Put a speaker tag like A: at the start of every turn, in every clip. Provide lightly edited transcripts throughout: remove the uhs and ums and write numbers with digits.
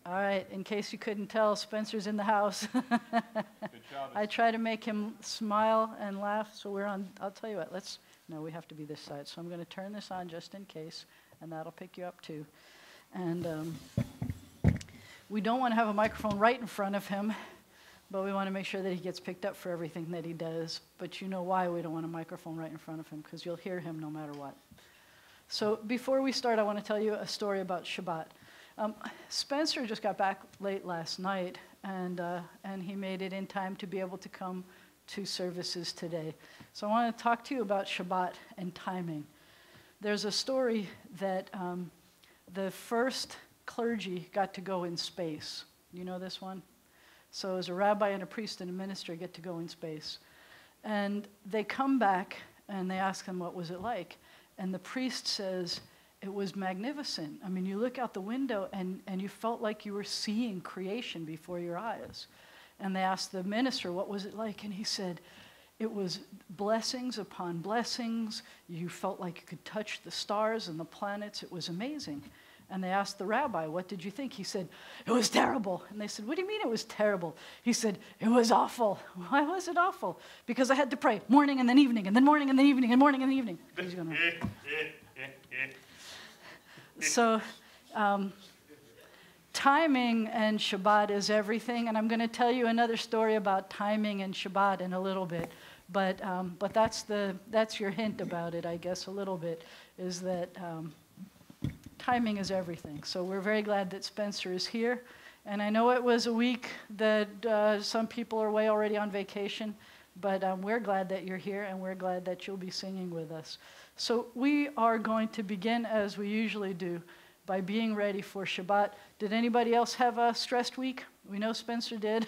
A: All right, in case you couldn't tell, Spencer's in the house.
B: Good job.
A: I try to make him smile and laugh, so we're on, I'll tell you what, no, we have to be this side. So I'm going to turn this on just in case, and that'll pick you up too. And we don't want to have a microphone right in front of him, but we want to make sure that he gets picked up for everything that he does. But you know why we don't want a microphone right in front of him, because you'll hear him no matter what. So before we start, I want to tell you a story about Shabbat. Spencer just got back late last night, and he made it in time to be able to come to services today. So I want to talk to you about Shabbat and timing. There's a story that the first clergy got to go in space. You know this one? So as a rabbi and a priest and a minister get to go in space. And they come back and they ask them, what was it like? And the priest says, it was magnificent. I mean, you look out the window and you felt like you were seeing creation before your eyes. And they asked the minister, what was it like? And he said, it was blessings upon blessings. You felt like you could touch the stars and the planets. It was amazing. And they asked the rabbi, what did you think? He said, it was terrible. And they said, what do you mean it was terrible? He said, it was awful. Why was it awful? Because I had to pray morning and then evening, and then morning and then evening, and morning and then evening. He's gonna... So, timing and Shabbat is everything, and I'm going to tell you another story about timing and Shabbat in a little bit. But that's your hint about it, I guess, a little bit, is that timing is everything. So we're very glad that Spencer is here, and I know it was a week that some people are away already on vacation, but we're glad that you're here, and we're glad that you'll be singing with us. So we are going to begin, as we usually do, by being ready for Shabbat. Did anybody else have a stressed week? We know Spencer did.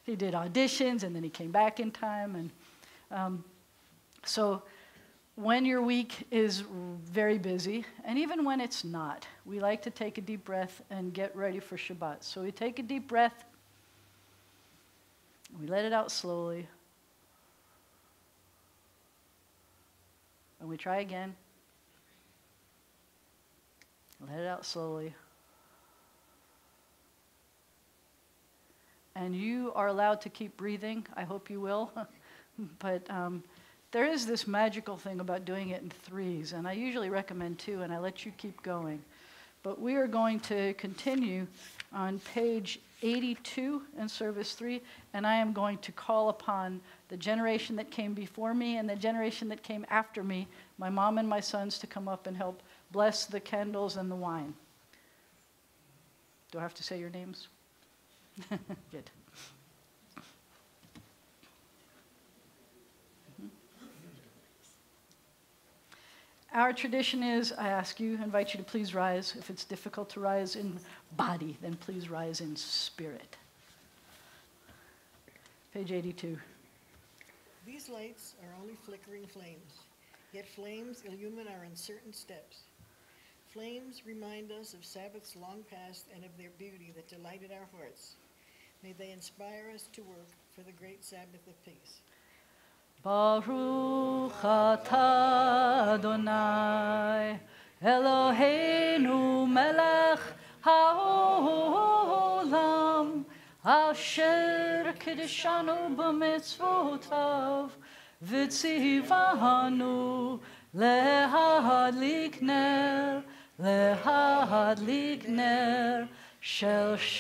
A: He did auditions, and then he came back in time. And so when your week is very busy, and even when it's not, we like to take a deep breath and get ready for Shabbat. So we take a deep breath, we let it out slowly, and we try again. Let it out slowly. And you are allowed to keep breathing. I hope you will. But there is this magical thing about doing it in threes, and I usually recommend two, and I let you keep going. But we are going to continue on page 82 in Service 3, and I am going to call upon the generation that came before me and the generation that came after me, my mom and my sons, to come up and help bless the candles and the wine. Do I have to say your names? Good. Our tradition is, I invite you to please rise. If it's difficult to rise in body, then please rise in spirit. Page 82.
C: These lights are only flickering flames, yet flames illumine our uncertain steps. Flames remind us of Sabbaths long past and of their beauty that delighted our hearts. May they inspire us to work for the great Sabbath of peace.
A: Baruch atah Adonai Eloheinu melech haolam asher kiddushanu b'mitzvotav v'tzivanu lehadlik ner shel Shabbat.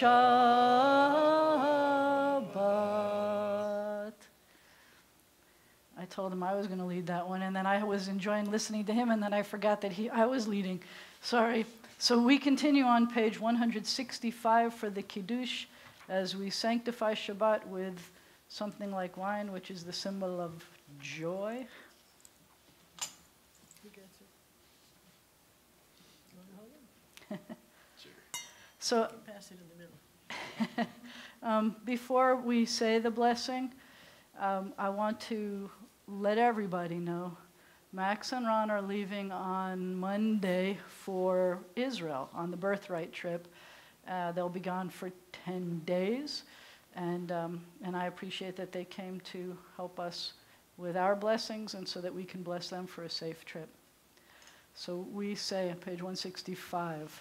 A: I told him I was going to lead that one, and then I was enjoying listening to him, and then I forgot that I was leading. Sorry. So we continue on page 165 for the Kiddush as we sanctify Shabbat with something like wine, which is the symbol of joy.
C: Who gets it? You want to hold it?
B: Sure.
A: So
C: Pass it in the middle.
A: before we say the blessing, I want to let everybody know Max and Ron are leaving on Monday for Israel on the birthright trip. They'll be gone for 10 days, and I appreciate that they came to help us with our blessings and so that we can bless them for a safe trip. So we say on page 165,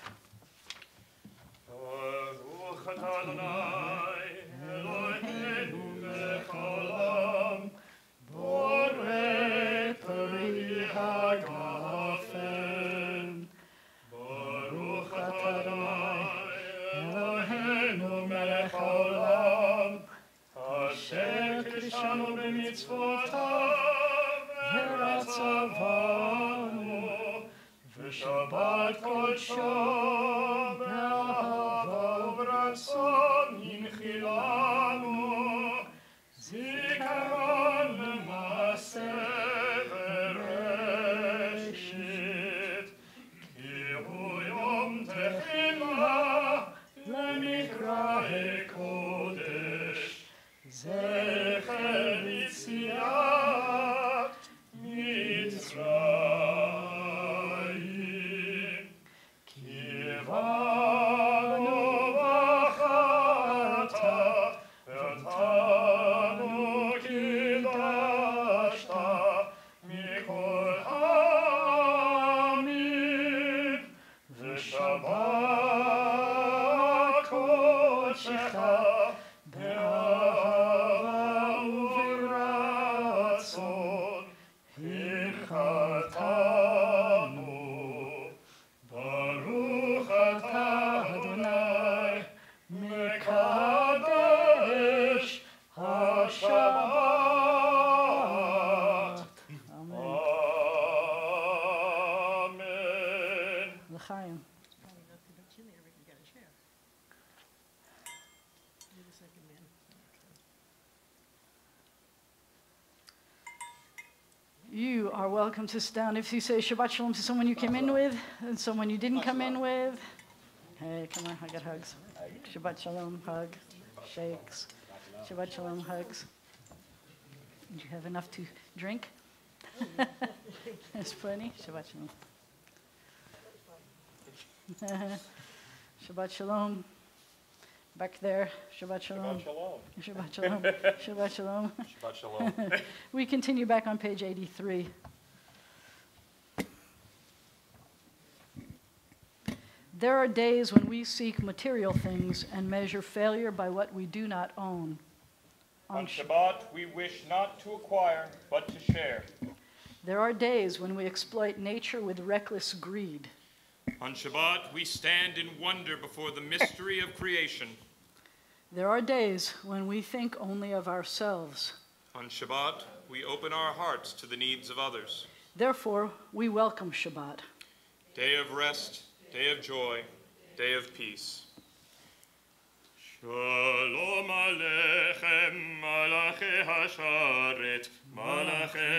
B: Shabbat kodsho be'ahava u'b'ratzon yinchilanu zikaron le'maaseh bereshit ki hu yom techilah le'mikra'e kodesh zecher yitziat Mitzrayim.
A: You are welcome to sit down. If you say Shabbat Shalom to someone you came in with and someone you didn't come in with, hey, come on, I got hugs. Shabbat Shalom, hug, shakes. Shabbat Shalom, hugs. Did you have enough to drink? There's plenty. Shabbat Shalom. Shabbat Shalom. Back there, Shabbat Shalom.
B: Shabbat Shalom.
A: Shabbat Shalom. Shabbat Shalom.
B: Shabbat Shalom.
A: We continue back on page 83. There are days when we seek material things and measure failure by what we do not own.
B: On Shabbat, we wish not to acquire, but to share.
A: There are days when we exploit nature with reckless greed.
B: On Shabbat, we stand in wonder before the mystery of creation.
A: There are days when we think only of ourselves.
B: On Shabbat, we open our hearts to the needs of others.
A: Therefore, we welcome Shabbat.
B: Day of rest, day of joy, day of peace. Shalom Aleichem, Malachei Hasharet, Malachei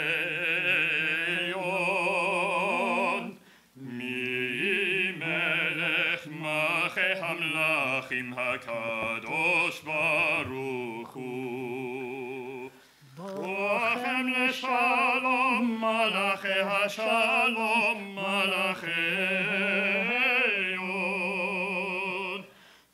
B: Yon. Mi Melech Malachei Hamlachim HaKadosh Baruch Hu. Boachem leShalom, Malachei HaShalom, Malachei Yon.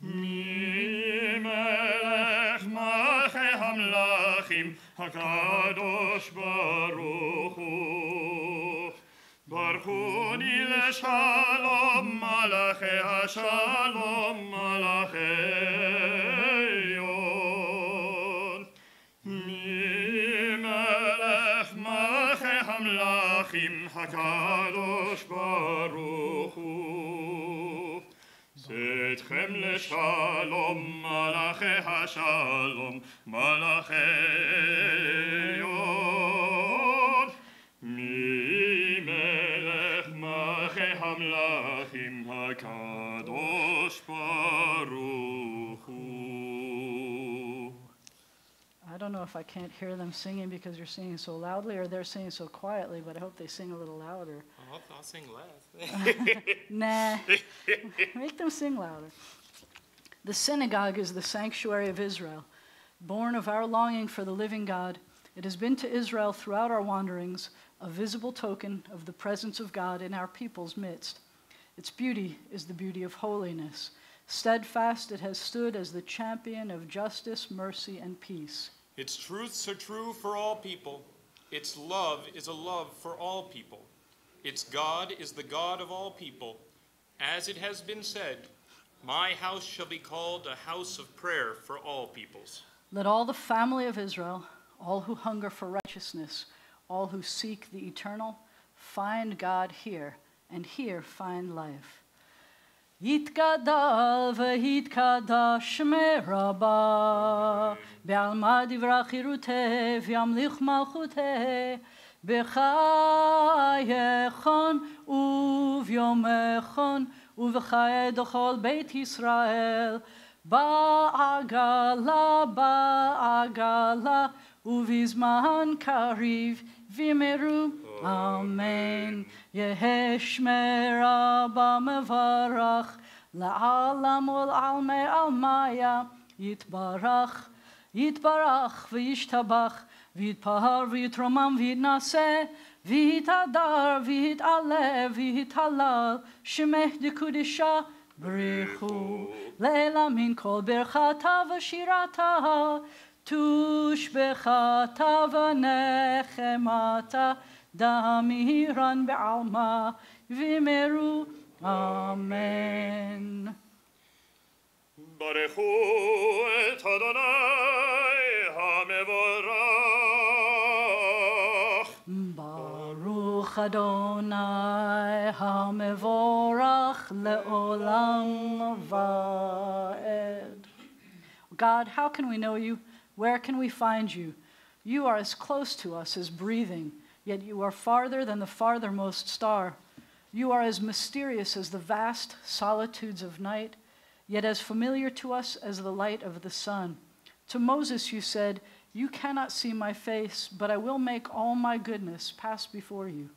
B: Mi Melech Malachei Hamlachim HaKadosh Baruch Hu. Barchuni leShalom, Malachei HaShalom, Malachei Yon. Mi Melech Malachei Hamlachim HaKadosh Baruch Hu. Zetchem leShalom, Malachei HaShalom, Malachei Yon. Mi Melech Malachei Hamlachim HaKadosh Baruch Hu.
A: I don't know if I can't hear them singing because you're singing so loudly or they're singing so quietly, but I hope they sing a little louder.
B: I'll sing less.
A: Nah, make them sing louder. The synagogue is the sanctuary of Israel. Born of our longing for the living God, it has been to Israel throughout our wanderings a visible token of the presence of God in our people's midst. Its beauty is the beauty of holiness. Steadfast, it has stood as the champion of justice, mercy, and peace.
B: Its truths are true for all people. Its love is a love for all people. Its God is the God of all people. As it has been said, My house shall be called a house of prayer for all peoples.
A: Let all the family of Israel, all who hunger for righteousness, all who seek the eternal, find God here, and here find life. יתגדל ויתקדש מרבה, בעלמא דברה חירותי וימליך מלכותי, בחייכון וביומכון ובחיי דכל בית ישראל, בעגלה בעגלה ובזמן קריב וימרו אמן. יהא שמי רבה מברך לעלם ולעלמי עלמיה, יתברך יתברך וישתבח ויתפאר ויתרומם ויתנשא ויתהדר ויתעלה ויתהלל שמך דקודשה ברכו לעילא מן כל ברכתה ושירתה תושבחתה ונחמתה דמירן בעלמא ויאמרו אמן.
B: ברכו את אדוני המבורך.
A: ברוך אדוני המבורך לעולם ועד. God, how can we know you? Where can we find you? You are as close to us as breathing, yet you are farther than the farthermost star. You are as mysterious as the vast solitudes of night, yet as familiar to us as the light of the sun. To Moses you said, "You cannot see my face, but I will make all my goodness pass before you."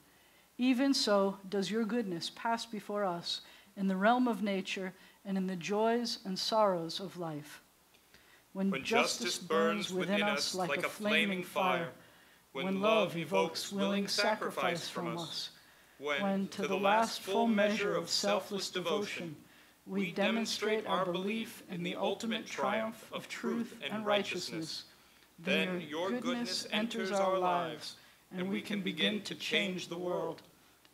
A: Even so does your goodness pass before us in the realm of nature and in the joys and sorrows of life. When justice burns within us like a flaming fire, when love evokes willing sacrifice from us, when to the last full measure of selfless devotion, we demonstrate our belief in the ultimate triumph of truth and righteousness, then your goodness enters our lives, and we can begin to change the world.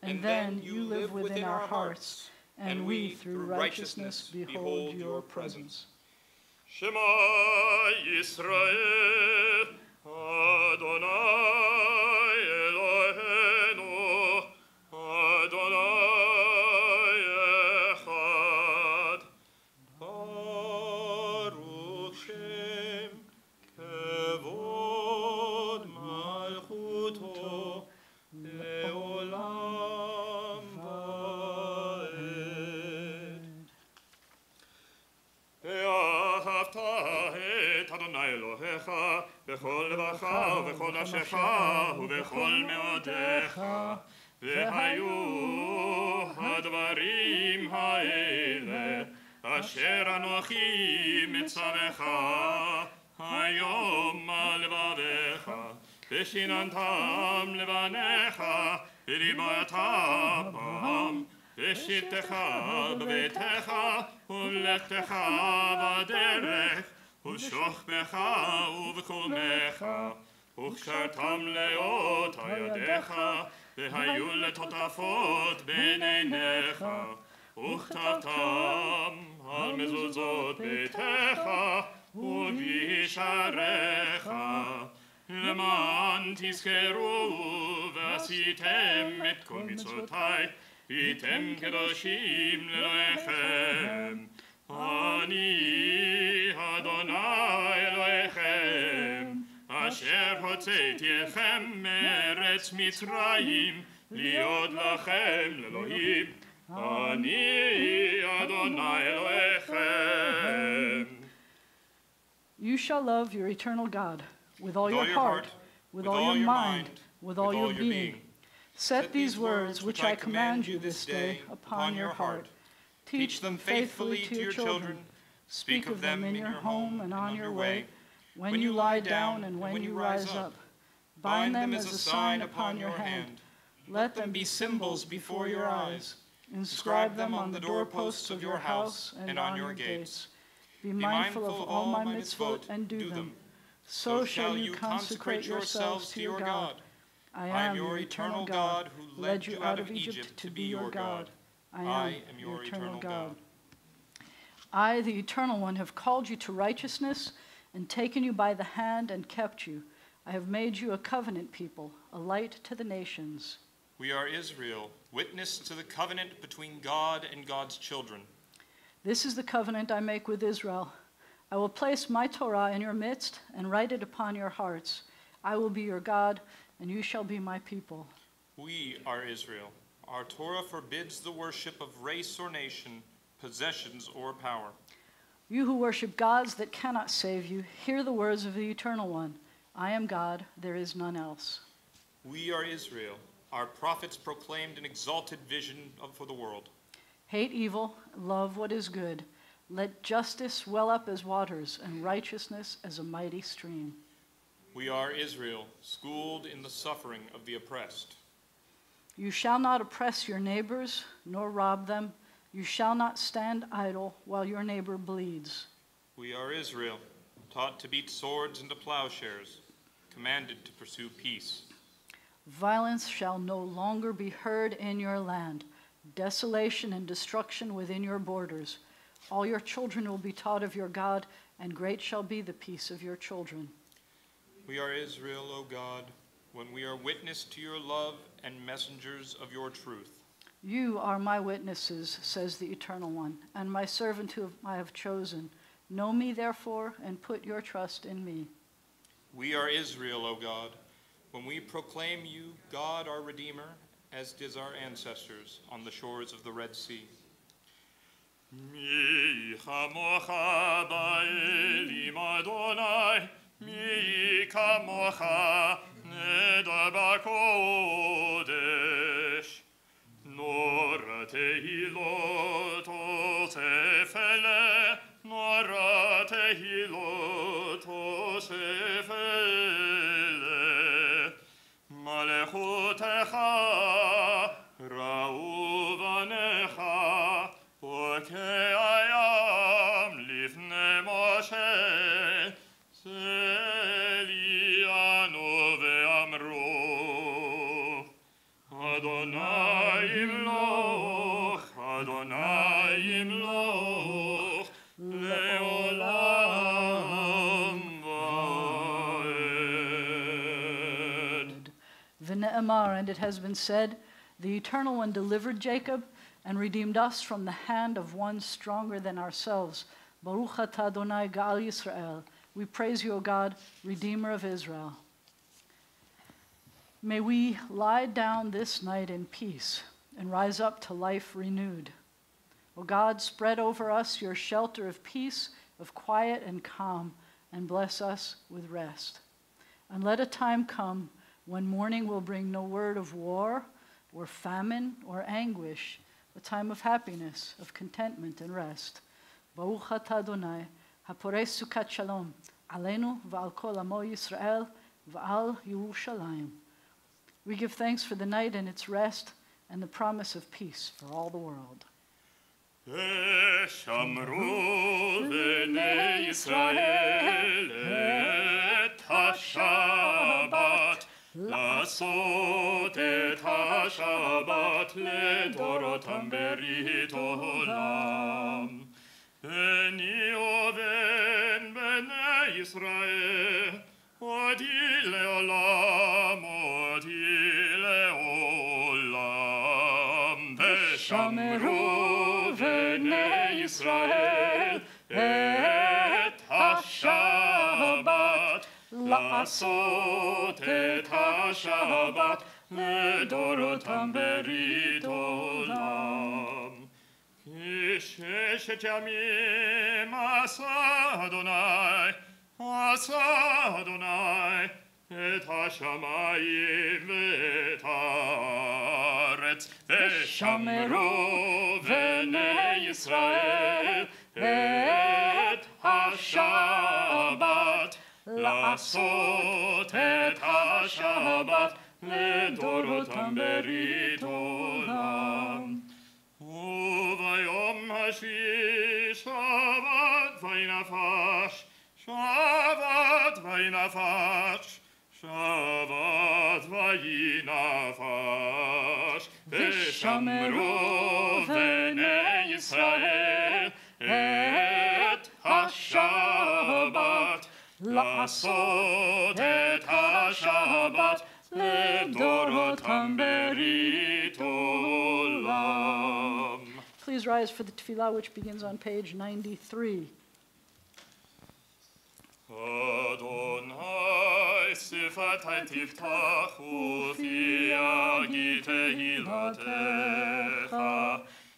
A: And then you live within our hearts, and we, through righteousness, behold your presence.
B: Shema Yisrael, Adonai Eloheinu, Adonai Echad. Baruch Shem Kevod Malchuto Leolam Vaed. ואהבת את אדוני אלוהיך בכל לבבך ובכל נפשך ובכל מאודיך, והיו הדברים האלה אשר אנוכי מצווך היום על לבביך, ושיננתם לבניך וליבדת בם, ושבתך בביתך ולכתך בדרך ושוכבך ובקומך, וקשרתם לאות ידיך והיו לטוטפות בין עיניך, וכתבתם על מזוזות ביתך ובישעריך, למען תזכרו ועשיתם את כל מצוותיי, הייתם קדושים לאלוהיכם. אני אדוני אלוהיכם, אשר הוצאתי אתכם מארץ מצרים, להיות לכם לאלוהים. אני אדוני אלוהיכם.
A: You shall love your eternal God with all your heart, with all your mind, with all your being. Set these words which I command you this day upon your heart. Teach them faithfully to your children. Speak of them in your home and on your way, when you lie down and when you rise up. Bind them as a sign upon your hand. Let them be symbols before your eyes. Inscribe them on the doorposts of your house and on your gates. Be mindful of all my mitzvot and do them. So shall you consecrate yourselves to your God. I am your eternal God who led you out of Egypt to be your God. I am your eternal God. I, the Eternal One, have called you to righteousness and taken you by the hand and kept you. I have made you a covenant people, a light to the nations.
B: We are Israel, witness to the covenant between God and God's children.
A: This is the covenant I make with Israel. I will place my Torah in your midst and write it upon your hearts. I will be your God, and you shall be my people.
B: We are Israel. Our Torah forbids the worship of race or nation, possessions or power.
A: You who worship gods that cannot save you, hear the words of the Eternal One. I am God, there is none else.
B: We are Israel. Our prophets proclaimed an exalted vision for the world.
A: Hate evil, love what is good. Let justice well up as waters and righteousness as a mighty stream.
B: We are Israel, schooled in the suffering of the oppressed.
A: You shall not oppress your neighbors, nor rob them. You shall not stand idle while your neighbor bleeds.
B: We are Israel, taught to beat swords into plowshares, commanded to pursue peace.
A: Violence shall no longer be heard in your land, desolation and destruction within your borders. All your children will be taught of your God, and great shall be the peace of your children.
B: We are Israel, O God, when we are witness to your love and messengers of your truth.
A: You are my witnesses, says the Eternal One, and my servant whom I have chosen. Know me, therefore, and put your trust in me.
B: We are Israel, O God, when we proclaim you, God our Redeemer, as did our ancestors on the shores of the Red Sea. Mi chamocha ba'elim Adonai, mi kamocha neda b'kodesh. Nor tehilot osefele, nor tehilot osefele. Malechutecha ra'u vanecha, וכהים לפני משה, צליאנו ואמרו, אדוני ימלוך, אדוני ימלוך, לעולם ועד.
A: V'ne'emar, and it has been said, the Eternal One delivered Jacob and redeemed us from the hand of one stronger than ourselves. Baruch atah Adonai Ga'al Yisrael. We praise you, O God, Redeemer of Israel. May we lie down this night in peace and rise up to life renewed. O God, spread over us your shelter of peace, of quiet and calm, and bless us with rest. And let a time come when morning will bring no word of war or famine or anguish, a time of happiness, of contentment and rest. Baruch atah Adonai, haporei sukat shalom, aleinu v'al kol amo Yisrael v'al Yerushalayim. We give thanks for the night and its rest and the promise of peace for all the world.
B: ושמרו בני ישראל את השבת, לעשות את השבת לדורותם ברית עולם. בני ובן בני ישראל, עודי לעולם, עודי לעולם. ושמרו בני ישראל את השבת, לעשות את השבת לדורותם ברית עולם. כי ששת ימים עשה אדוני את השמיים ואת הארץ, ושמרו בני ישראל את השבת, לעשות את השבת לדורותם ברית עולם. וביום השביעי שבת וינפש, שבת וינפש, שבת וינפש, ושמרו בני ישראל
D: לעשות את השבת לדורותם ברית עולם.
A: Please rise for the tefillah, which begins on page 93.
D: Adonai, שפתי תפתח ופי יגיד תהילתך.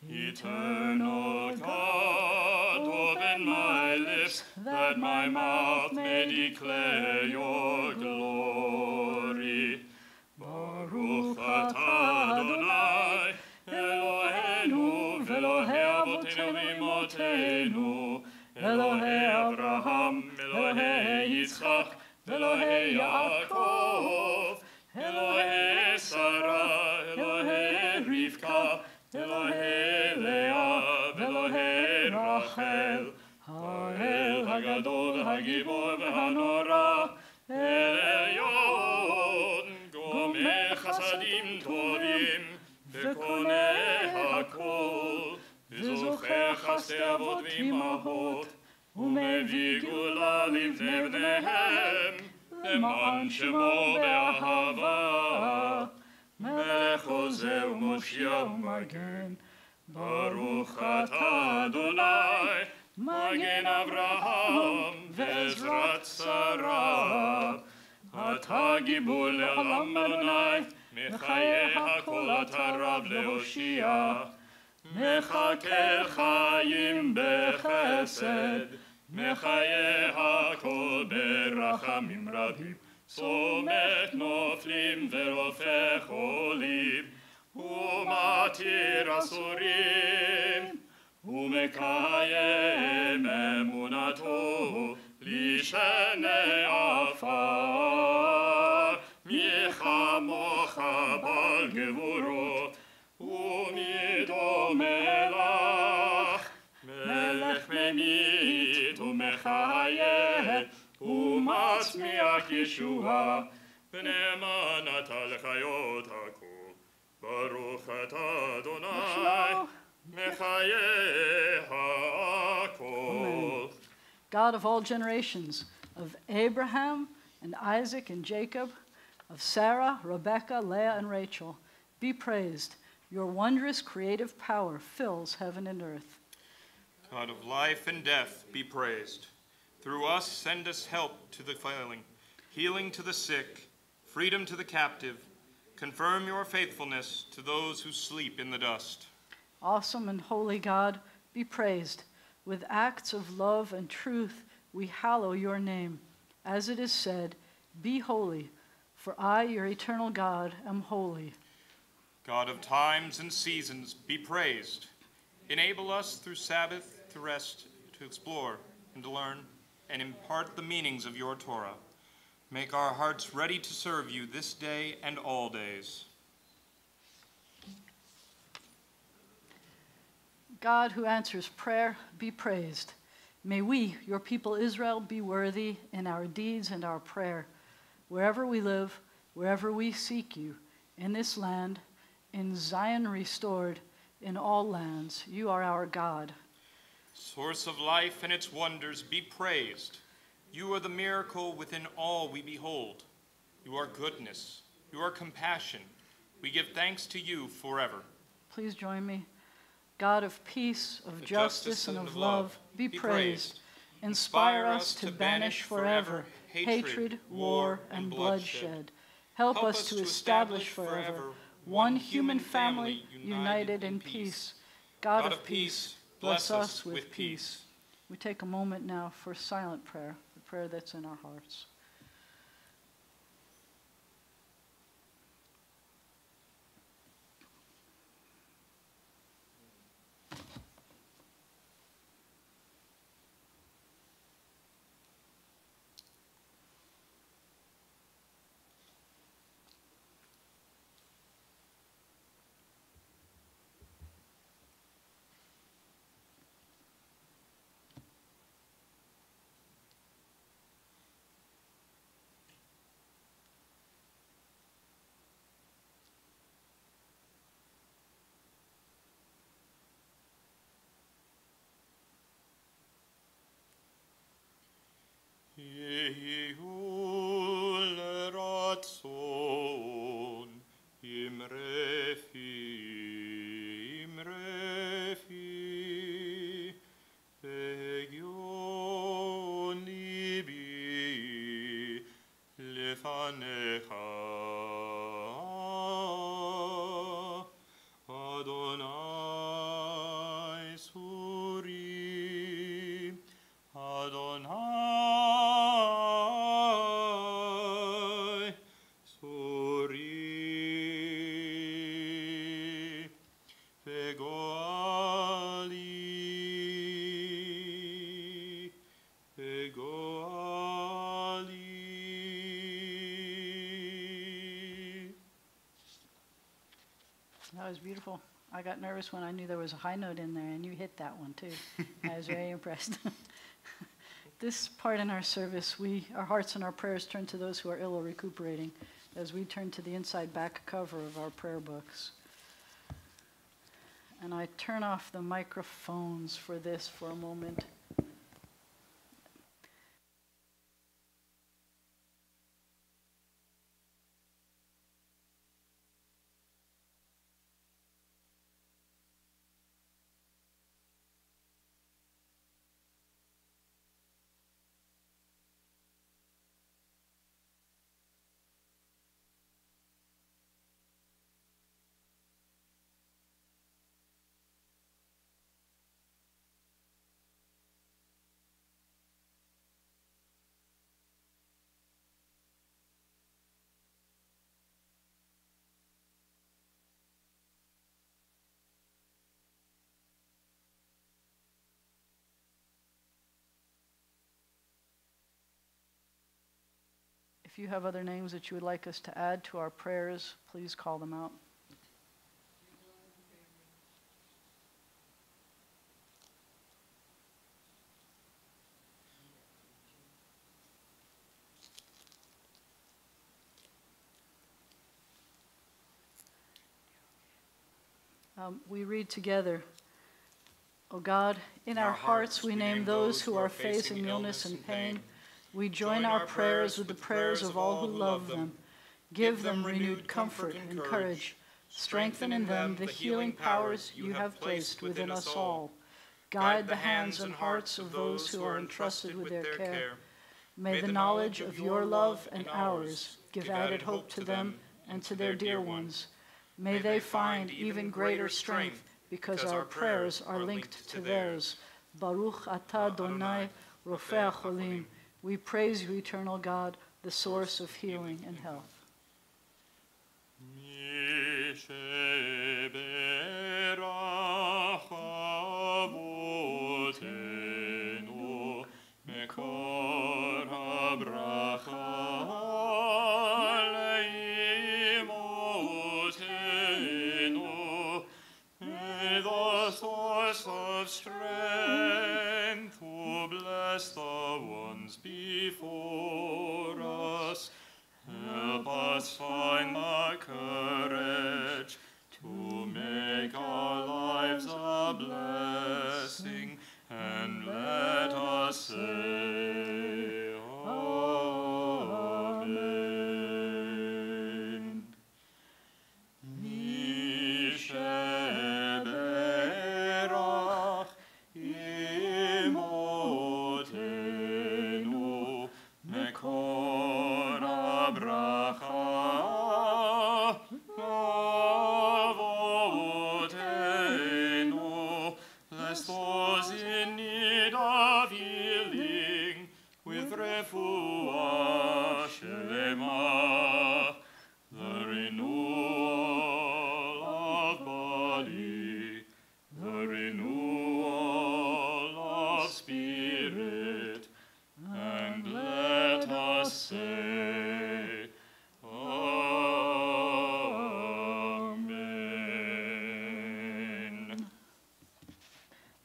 D: Eternal God, open my lips, that my mouth may declare your glory. Baruch atah Adonai, Eloheinu, Velohei avotenu v'imotenu, Elohei Abraham, Elohei Yitzchak, Elohei Yaakov, Elohei Sarah, Elohei Rivka, Elohei Leah, Elohei Rachel, Ha'el Hagadol, Hagibor v'hanora, Elyon, Gomeh Chasadim Tovim, V'koneh hakol, V'zocher chasdei avot v'imahot, U'mevii gula livnei bneihem, Le'ma'an shemo be'ahava, Melech Ozer u'Moshiach u'Magen, Baruch atah Adonai, Magen Avraham ve'ezrat Sarah. Atah gibur le'olam Adonai, Mechayeh hakol atah Rav le'hoshia. Mechakel chayim bechesed, Mechayeh hakol berachamim rabim. Somech noflim verofech olim, umatir asurim, umekayem emunato lishenei afar. Michamocha bal gevurot, umidomelach, melech memit umechayeh, ומצמיח ישועה, ונאמן אתה לחיות הכל. ברוך אתה אדוני, מחיה הכל.
A: God of all generations, of Abraham and Isaac and Jacob, of Sarah, Rebekah, Leah, and Rachel, be praised. Your wondrous creative power fills heaven and earth.
B: God of life and death, be praised. Through us, send us help to the failing, healing to the sick, freedom to the captive. Confirm your faithfulness to those who sleep in the dust.
A: Awesome and holy God, be praised. With acts of love and truth, we hallow your name. As it is said, be holy, for I, your eternal God, am holy.
B: God of times and seasons, be praised. Enable us through Sabbath to rest, to explore, and to learn, and impart the meanings of your Torah. Make our hearts ready to serve you this day and all days.
A: God who answers prayer, be praised. May we, your people Israel, be worthy in our deeds and our prayer. Wherever we live, wherever we seek you, in this land, in Zion restored, in all lands, you are our God.
B: Source of life and its wonders, be praised. You are the miracle within all we behold. You are goodness. You are compassion. We give thanks to you forever.
A: Please join me. God of peace, of justice, and of love, be praised. Inspire us to banish forever hatred, war, and bloodshed. Help us to establish forever one human family united in peace. God of peace, bless us with peace. We take a moment now for silent prayer, the prayer that's in our hearts. That was beautiful. I got nervous when I knew there was a high note in there, and you hit that one too. I was very impressed. This part in our service, our hearts and our prayers turn to those who are ill or recuperating as we turn to the inside back cover of our prayer books. And I turn off the microphones for this for a moment. If you have other names that you would like us to add to our prayers, please call them out. We read together, O God, in our hearts we name those who are facing illness and pain. We join our prayers with the prayers of all who love them. Give them renewed comfort and courage. Strengthen in them the healing powers you have placed within us all. Guide the hands and hearts of those who are entrusted with their care. May the knowledge of your love and ours give added hope to them and to their dear ones. May they find even greater strength because our prayers are linked to theirs. Baruch atah Adonai Rofei HaCholim. We praise you, eternal God, the source of healing and health.
D: Of strength, who bless the ones before us, help us find the courage to make our lives a blessing, and let us say, Amen. Those in need of healing with refuah shlema, the renewal of body, the renewal of spirit, and let us say, Amen.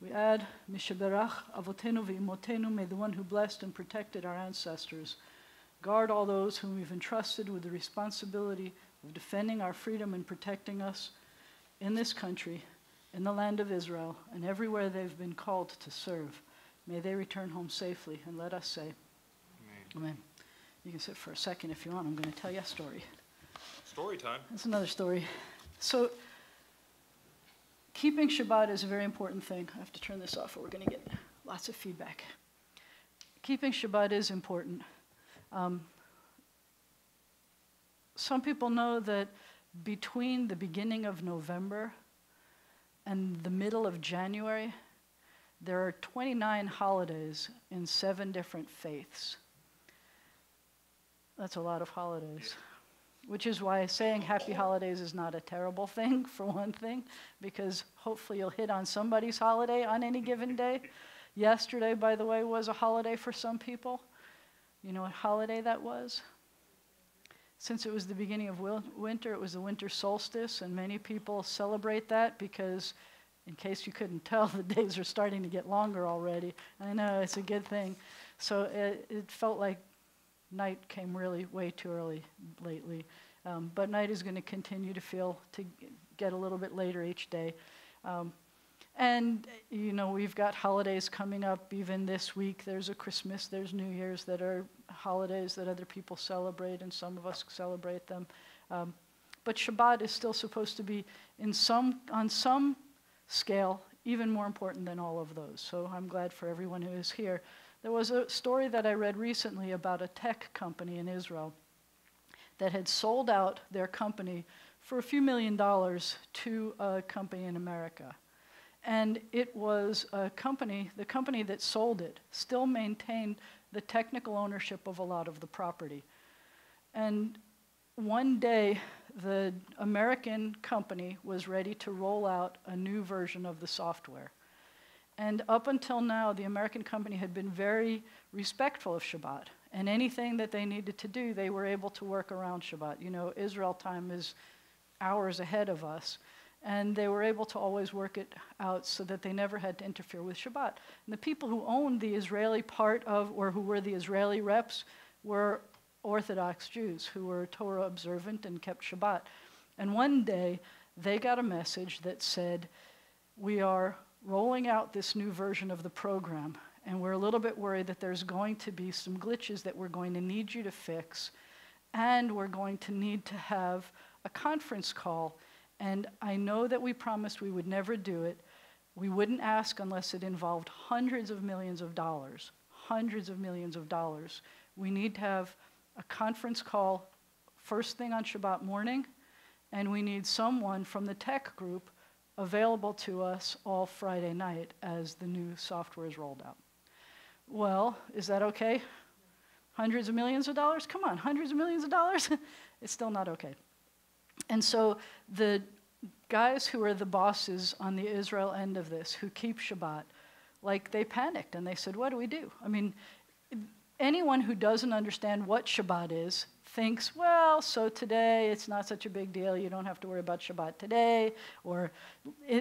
A: We add, Mishaberach Avotenu V'imotenu, may the one who blessed and protected our ancestors guard all those whom we've entrusted with the responsibility of defending our freedom and protecting us in this country, in the land of Israel, and everywhere they've been called to serve. May they return home safely, and let us say, Amen. You can sit for a second if you want. I'm going to tell you a story.
B: Story time.
A: That's another story. So, keeping Shabbat is a very important thing. I have to turn this off or we're going to get lots of feedback. Keeping Shabbat is important. Some people know that between the beginning of November and the middle of January, there are 29 holidays in 7 different faiths. That's a lot of holidays. Which is why saying happy holidays is not a terrible thing, for one thing, because hopefully you'll hit on somebody's holiday on any given day. Yesterday, by the way, was a holiday for some people. You know what holiday that was? since it was the beginning of winter, it was the winter solstice, and many people celebrate that because, in case you couldn't tell, the days are starting to get longer already. I know, it's a good thing. So it felt like night came really way too early lately. But night is going to continue to get a little bit later each day. And, you know, we've got holidays coming up even this week. There's a Christmas, there's New Year's that are holidays that other people celebrate, and some of us celebrate them. But Shabbat is still supposed to be, on some scale, even more important than all of those. So I'm glad for everyone who is here. There was a story that I read recently about a tech company in Israel that had sold out their company for a few $1 million to a company in America. And it was the company that sold it still maintained the technical ownership of a lot of the property. And one day, the American company was ready to roll out a new version of the software. And up until now, the American company had been very respectful of Shabbat. And anything that they needed to do, they were able to work around Shabbat. You know, Israel time is hours ahead of us. And they were able to always work it out so that they never had to interfere with Shabbat. And the people who owned the Israeli part of, or who were the Israeli reps, were Orthodox Jews who were Torah observant and kept Shabbat. And one day, they got a message that said, we are rolling out this new version of the program, and we're a little bit worried that there's going to be some glitches that we're going to need you to fix, and we're going to need to have a conference call. And I know that we promised we would never do it. We wouldn't ask unless it involved hundreds of millions of dollars, hundreds of millions of dollars. We need to have a conference call first thing on Shabbat morning, and we need someone from the tech group available to us all Friday night as the new software is rolled out. Well, is that okay? Hundreds of millions of dollars? Come on, hundreds of millions of dollars? It's still not okay. And so the guys who are the bosses on the Israel end of this, who keep Shabbat, like they panicked and they said, what do we do? I mean, anyone who doesn't understand what Shabbat is thinks, well, so today it's not such a big deal. You don't have to worry about Shabbat today. Or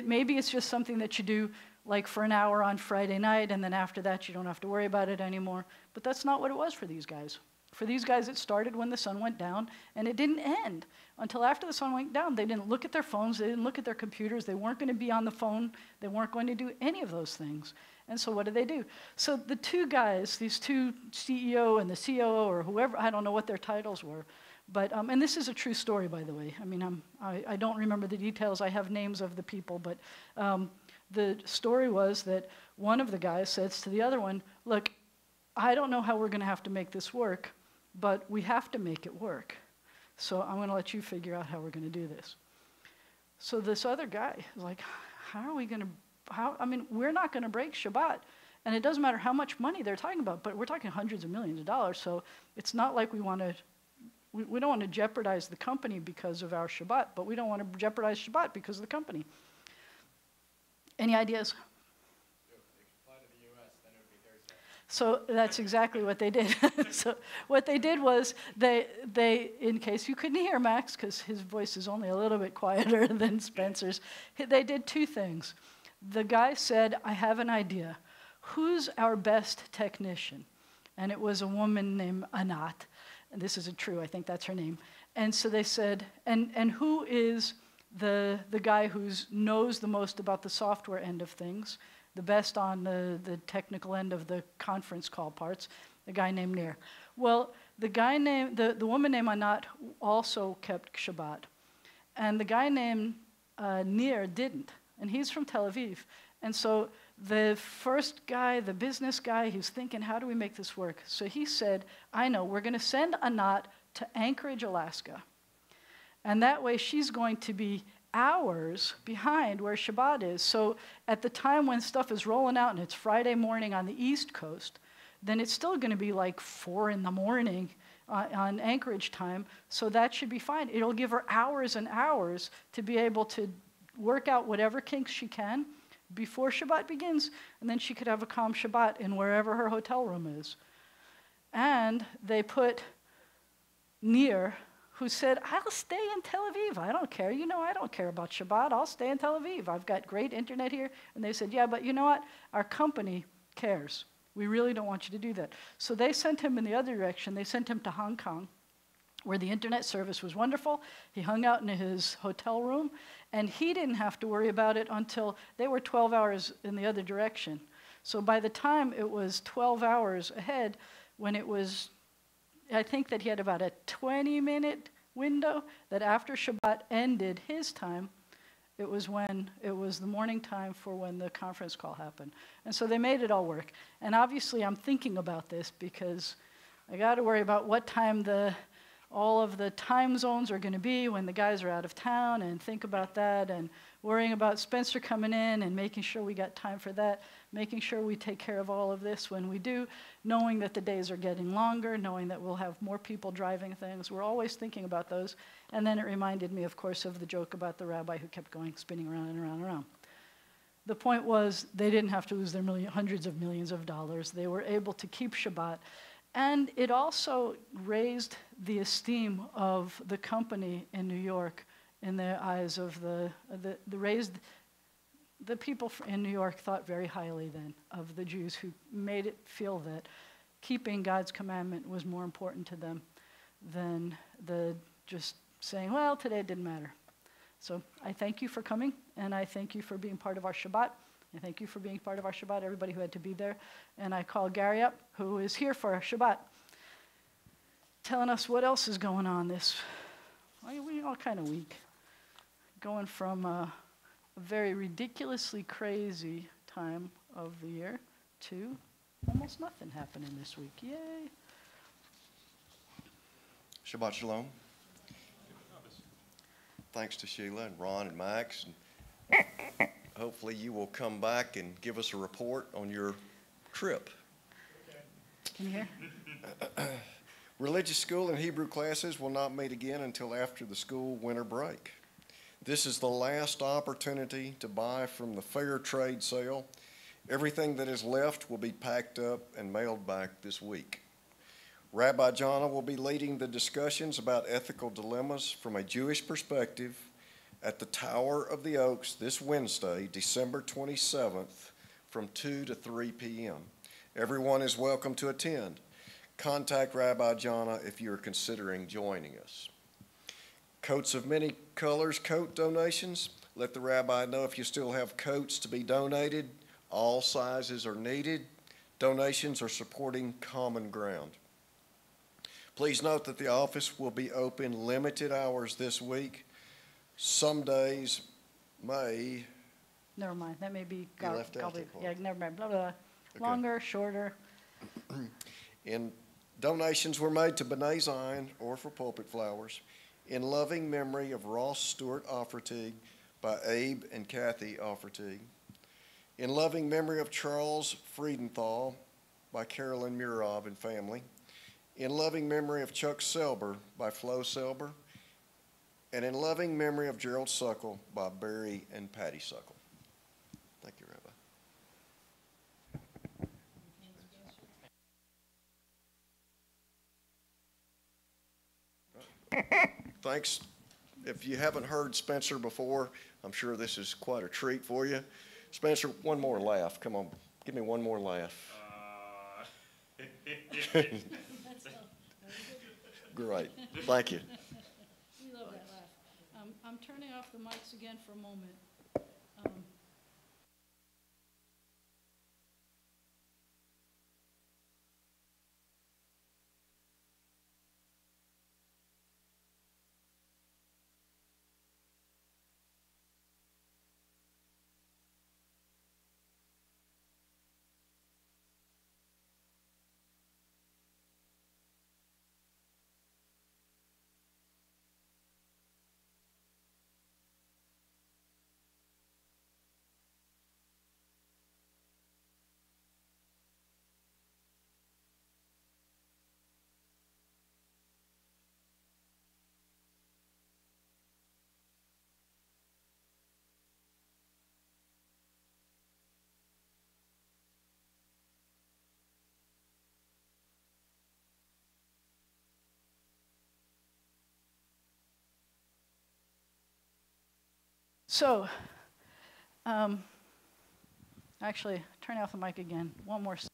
A: maybe it's just something that you do like for an hour on Friday night, and then after that you don't have to worry about it anymore. But that's not what it was for these guys. For these guys, it started when the sun went down, and it didn't end until after the sun went down. They didn't look at their phones. They didn't look at their computers. They weren't going to be on the phone. They weren't going to do any of those things. And so what did they do? So the two guys, these two CEO and the COO or whoever, I don't know what their titles were, but, and this is a true story, by the way. I mean, I don't remember the details. I have names of the people, but the story was that one of the guys says to the other one, look, I don't know how we're going to have to make this work, but we have to make it work. So I'm going to let you figure out how we're going to do this. So this other guy is like, how are we going to, I mean, we're not going to break Shabbat. And it doesn't matter how much money they're talking about, but we're talking hundreds of millions of dollars. So it's not like we don't want to jeopardize the company because of our Shabbat, but we don't want to jeopardize Shabbat because of the company. Any ideas? So that's exactly what they did. So what they did was they, in case you couldn't hear Max, because his voice is only a little bit quieter than Spencer's, they did two things. The guy said, I have an idea. Who's our best technician? And it was a woman named Anat. And this isn't true, I think that's her name. And so they said, and who is the guy who knows the most about the software end of things? The best on the technical end of the conference call parts, a guy named Nir. Well, the woman named Anat also kept Shabbat. And the guy named Nir didn't. And he's from Tel Aviv. And so the first guy, the business guy, he's thinking, how do we make this work? So he said, I know, we're going to send Anat to Anchorage, Alaska. And that way she's going to be hours behind where Shabbat is. So at the time when stuff is rolling out and it's Friday morning on the East Coast, then it's still going to be like 4 in the morning on Anchorage time. So that should be fine. It'll give her hours and hours to be able to work out whatever kinks she can before Shabbat begins, and then she could have a calm Shabbat in wherever her hotel room is. And they put Nir, who said, I'll stay in Tel Aviv. I don't care. You know, I don't care about Shabbat. I'll stay in Tel Aviv. I've got great internet here. And they said, yeah, but you know what? Our company cares. We really don't want you to do that. So they sent him in the other direction. They sent him to Hong Kong, where the internet service was wonderful. He hung out in his hotel room, and he didn't have to worry about it until they were 12 hours in the other direction. So by the time it was 12 hours ahead, when it was, I think that he had about a 20-minute window that after Shabbat ended his time, it was the morning time for when the conference call happened. And so they made it all work. And obviously I'm thinking about this because I got to worry about what time all of the time zones are going to be when the guys are out of town, and think about that, and worrying about Spencer coming in and making sure we got time for that, making sure we take care of all of this when we do, knowing that the days are getting longer, knowing that we'll have more people driving things. We're always thinking about those. And then it reminded me, of course, of the joke about the rabbi who kept going, spinning around and around and around. The point was they didn't have to lose their hundreds of millions of dollars. They were able to keep Shabbat. And it also raised the esteem of the company in New York in the eyes of the people in New York thought very highly then of the Jews, who made it feel that keeping God's commandment was more important to them than just saying, well, today it didn't matter. So I thank you for coming, and I thank you for being part of our Shabbat. I thank you for being part of our Shabbat, everybody who had to be there. And I call Gary up, who is here for our Shabbat, telling us what else is going on this all kind of week. Going from a very ridiculously crazy time of the year to almost nothing happening this week. Yay.
E: Shabbat Shalom. Thanks to Sheila and Ron and Max. And hopefully you will come back and give us a report on your trip.
A: Can you hear?
E: Religious school and Hebrew classes will not meet again until after the school winter break. This is the last opportunity to buy from the fair trade sale. Everything that is left will be packed up and mailed back this week. Rabbi Jana will be leading the discussions about ethical dilemmas from a Jewish perspective at the Tower of the Oaks this Wednesday, December 27th, from 2 to 3 p.m. Everyone is welcome to attend. Contact Rabbi Jana if you are considering joining us. Coats of many colors coat donations. Let the rabbi know if you still have coats to be donated. All sizes are needed. Donations are supporting common ground. Please note that the office will be open limited hours this week. Some days may...
A: Never mind. That may be...
E: You left out that part.
A: Yeah, never mind. Blah, blah, blah.
E: Okay.
A: Longer, shorter.
E: And donations were made to B'nai Zion or for Pulpit Flowers in loving memory of Ross Stewart Offertig by Abe and Kathy Offertig. In loving memory of Charles Friedenthal by Carolyn Murov and family. In loving memory of Chuck Selber by Flo Selber, and in loving memory of Gerald Suckle by Barry and Patty Suckle. Thank you, Rabbi. Thanks. If you haven't heard Spencer before, I'm sure this is quite a treat for you. Spencer, one more laugh. Come on, give me one more laugh. Great. Thank you.
A: We love that laugh. I'm turning off the mics again for a moment. So, actually, turn off the mic again. One more. So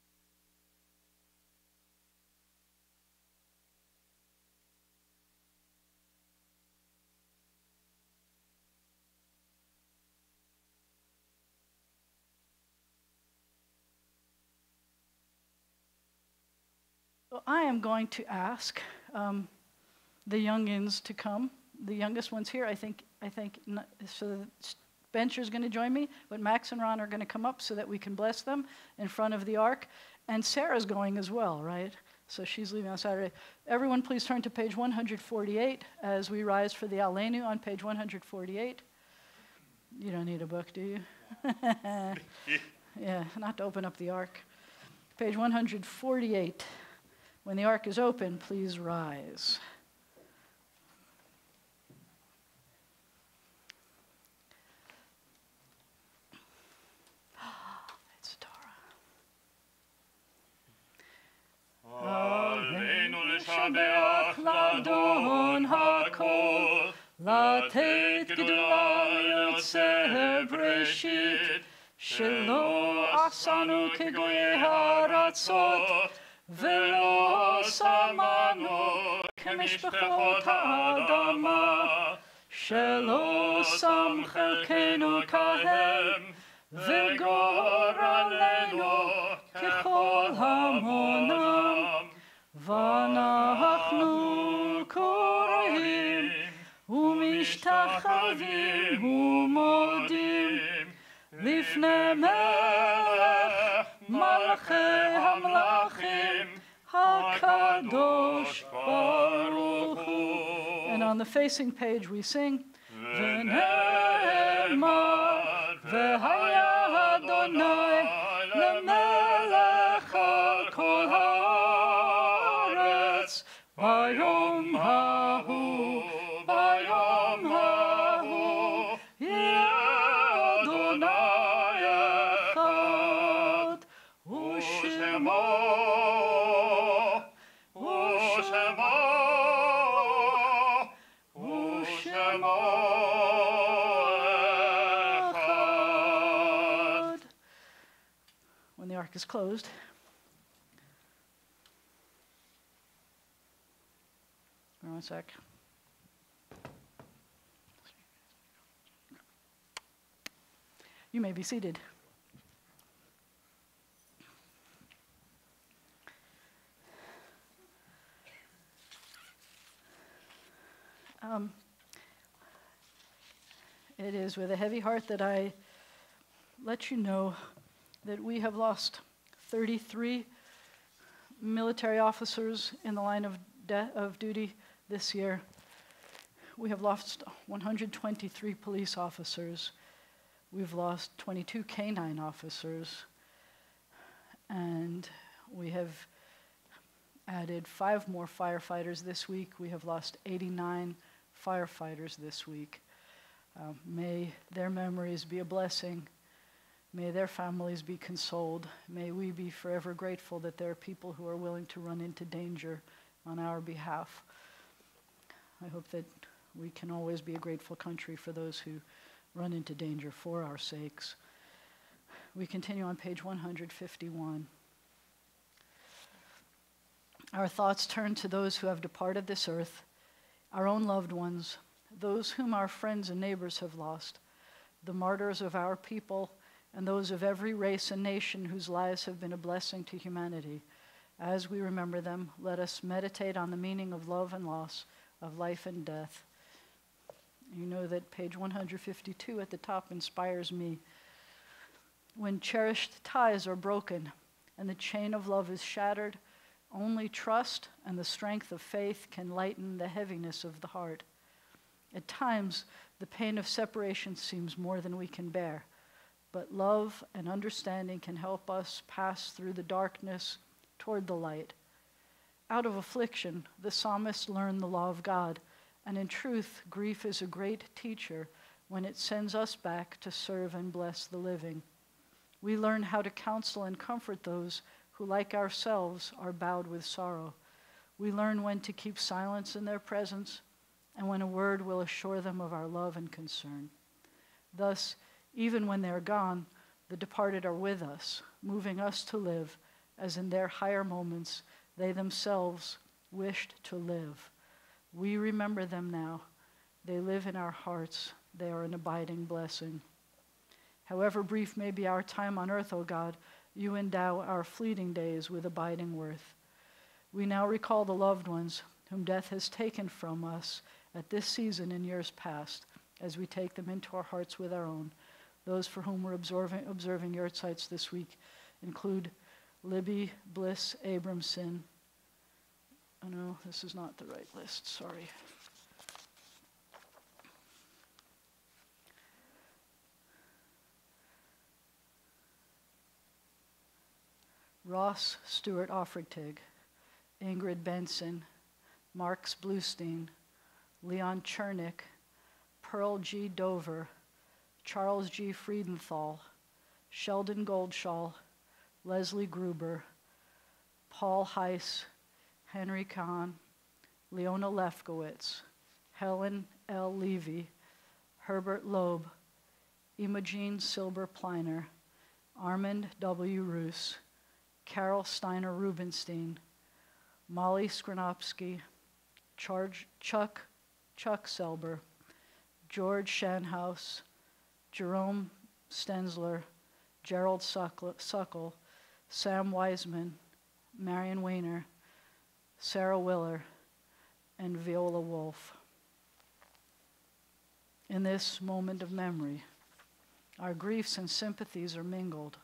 A: I am going to ask the youngins to come. The youngest one's here. I think. So Bencher's going to join me, but Max and Ron are going to come up so that we can bless them in front of the ark. And Sarah's going as well, right? So she's leaving on Saturday. Everyone, please turn to page 148 as we rise for the Aleinu on page 148. You don't need a book, do you? Yeah, not to open up the ark. Page 148. When the ark is open, please rise. It's Torah.
D: Aleinu l'shabeach l'Adon hakol, לתת גדולה יוצא בראשית, שלא עשנו כגויי הארצות, ולא שמענו כמשפחות האדמה, שלא שם חלקנו כהם, וגורלנו ככל המונם, ואנחנו קוראים ומשתחווים ומודים לפני מלך מלכי המלכים הקדוש ברוך הוא.
A: And on the facing page we sing, ונאמר והיה אדוני למלך על כל הארץ ביום ההוא, ביום ההוא יהיה אדוני אחד ושמו אחד. When the ark is closed, one sec. You may be seated. It is with a heavy heart that I let you know that we have lost 33 military officers in the line of duty this year. We have lost 123 police officers. We've lost 22 canine officers. And we have added 5 more firefighters this week. We have lost 89 firefighters this week. May their memories be a blessing. May their families be consoled. May we be forever grateful that there are people who are willing to run into danger on our behalf. I hope that we can always be a grateful country for those who run into danger for our sakes. We continue on page 151. Our thoughts turn to those who have departed this earth, our own loved ones, those whom our friends and neighbors have lost, the martyrs of our people, and those of every race and nation whose lives have been a blessing to humanity. As we remember them, let us meditate on the meaning of love and loss, of life and death. You know that page 152 at the top inspires me. When cherished ties are broken and the chain of love is shattered, only trust and the strength of faith can lighten the heaviness of the heart. At times, the pain of separation seems more than we can bear, but love and understanding can help us pass through the darkness toward the light. Out of affliction, the psalmist learned the law of God, and in truth, grief is a great teacher when it sends us back to serve and bless the living. We learn how to counsel and comfort those who, like ourselves, are bowed with sorrow. We learn when to keep silence in their presence and when a word will assure them of our love and concern. Thus, even when they're gone, the departed are with us, moving us to live, as in their higher moments they themselves wished to live. We remember them now. They live in our hearts. They are an abiding blessing. However brief may be our time on earth, O God, you endow our fleeting days with abiding worth. We now recall the loved ones whom death has taken from us at this season in years past, as we take them into our hearts with our own. Those for whom we're observing Yahrzeits this week include Libby Bliss Abramson. Oh no, this is not the right list, sorry. Ross Stewart Offertig, Ingrid Benson, Marks Bluestein, Leon Chernick, Pearl G. Dover, Charles G. Friedenthal, Sheldon Goldschall, Leslie Gruber, Paul Heiss, Henry Kahn, Leona Lefkowitz, Helen L. Levy, Herbert Loeb, Imogene Silber Pleiner, Armand W. Roos, Carol Steiner Rubenstein, Molly Skronopsky, Chuck Selber, George Shanhouse, Jerome Stensler, Gerald Suckle, Sam Wiseman, Marion Weiner, Sarah Willer, and Viola Wolf. In this moment of memory, our griefs and sympathies are mingled.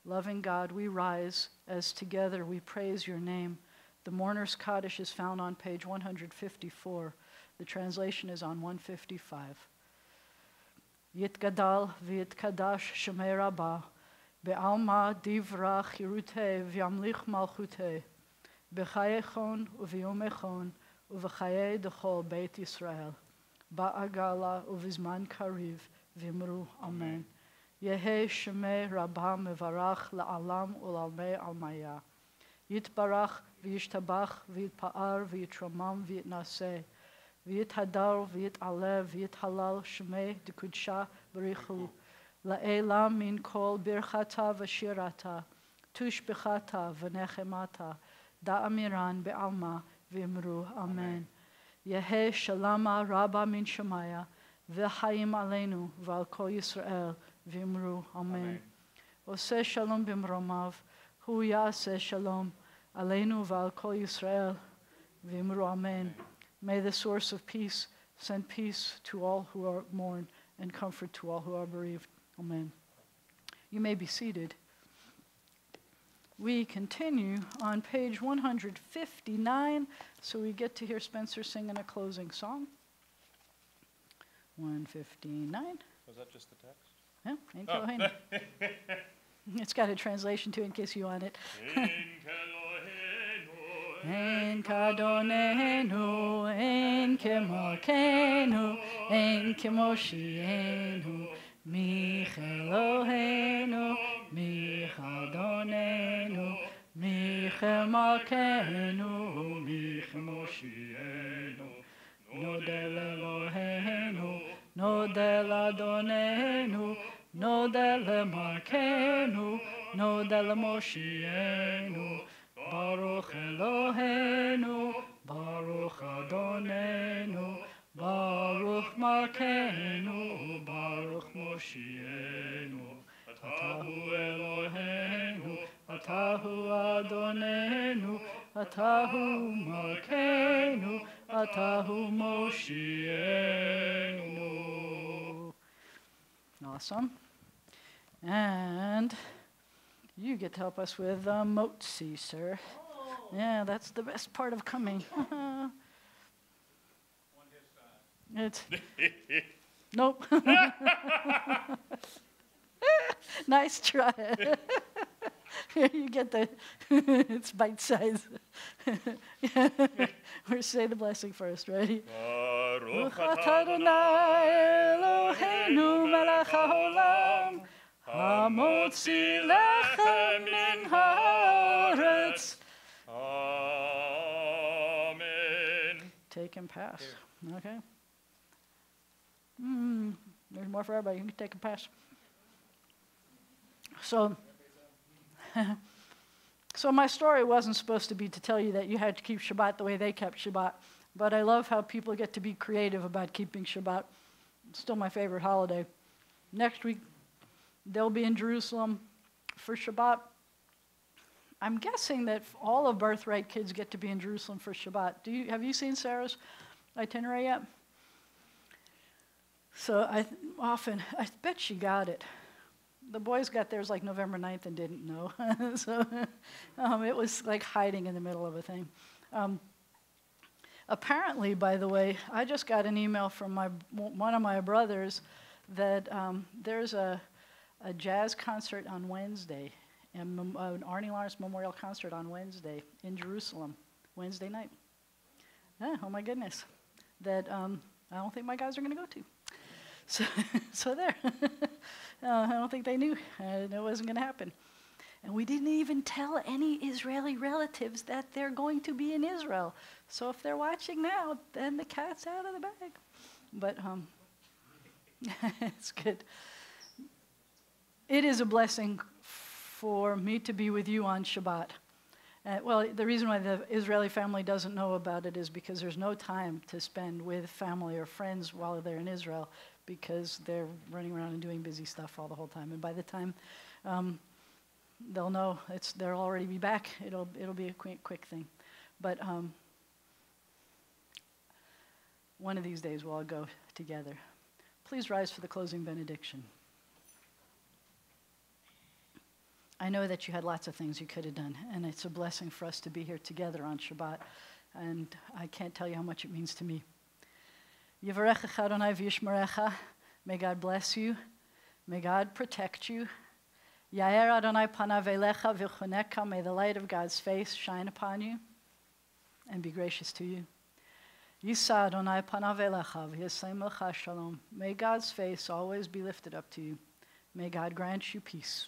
A: Loving God, we rise as together we praise your name. The Mourner's Kaddish is found on page 154. The translation is on 155. Yitgadal v'yitkadash shemei Rabbah, be'alma divra chirutei v'yamlich malchutei, b'chayechon u'v'yomechon u'v'chayei d'chol Beit Yisrael, ba'agala u'v'zman kariv v'imru amen. Yehe shemei Rabbah mevarach la'alam u'lalmei almaya. Yitbarach v'yishtabach v'yitpa'ar v'yitramam v'yitnaseh. V'yithadar v'yit'alev v'yithalal shemei d'kudsha b'richu. La'elam min kol birchata v'shirata. Tush b'chata v'nechemata. Da'amiran be'alma v'imru amen. Yehe shalama rabba min shemaya. V'chaim aleinu v'al kol Yisrael v'imru amen. Oseh shalom b'mromav. Hu ya'aseh shalom aleinu v'al kol Yisrael v'imru amen. May the source of peace send peace to all who are mourned and comfort to all who are bereaved. Amen. You may be seated. We continue on page 159, so we get to hear Spencer singing a closing song. 159.
B: Was that just the text?
A: Yeah, Ein Kelohenu. It's got a translation too in case you want it. Ein kadonenu, ein kemokenu, ein kemoshienu, michelohenu, michadonenu, michemakenu, michemoshienu, nodel Elohenu, nodel Adonenu, nodel Makenu, nodel Moshienu, Baruch Elohenu, Baruch Adonenu, Baruch Makenu, Baruch Moshienu, Atahu Elohenu, Atahu Adonenu, Atahu Makenu, Atahu Moshienu. Awesome. And you get to help us with Motzi, sir. Oh. Yeah, that's the best part of coming. It's nope. Nice try. You get the it's bite size. We'll say the blessing first. Ready? Baruch atah Adonai Eloheinu melech haolam, hamotzi lechem min haaretz.
B: Amen.
A: Take and pass. Okay. There's more for everybody. You can take a pass. So, so my story wasn't supposed to be to tell you that you had to keep Shabbat the way they kept Shabbat, but I love how people get to be creative about keeping Shabbat. It's still my favorite holiday. Next week, they'll be in Jerusalem for Shabbat. I'm guessing that all of Birthright kids get to be in Jerusalem for Shabbat. Have you seen Sarah's itinerary yet? So I bet she got it. The boys got theirs like November 9th and didn't know. So it was like hiding in the middle of a thing. Apparently, by the way, I just got an email from one of my brothers that there's a jazz concert on Wednesday, and an Arnie Lawrence Memorial concert on Wednesday in Jerusalem, Wednesday night. Oh my goodness. That I don't think my guys are going to go to. So there. I don't think they knew. It wasn't going to happen. And we didn't even tell any Israeli relatives that they're going to be in Israel. So if they're watching now, then the cat's out of the bag. But it's good. It is a blessing for me to be with you on Shabbat. Well, the reason why the Israeli family doesn't know about it is because there's no time to spend with family or friends while they're in Israel, because they're running around and doing busy stuff all the whole time. And by the time they'll know they'll already be back, it'll be a quick thing. But one of these days we'll all go together. Please rise for the closing benediction. I know that you had lots of things you could have done, and it's a blessing for us to be here together on Shabbat, and I can't tell you how much it means to me. Yivarechecha Adonai v'yishmerecha. May God bless you. May God protect you. Yair Adonai panav elecha v'choneka. May the light of God's face shine upon you and be gracious to you. Yisa Adonai panav elecha v'yasem lecha shalom. May God's face always be lifted up to you. May God grant you peace.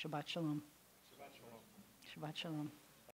A: Shabbat shalom.
B: Shabbat shalom.
A: Shabbat shalom.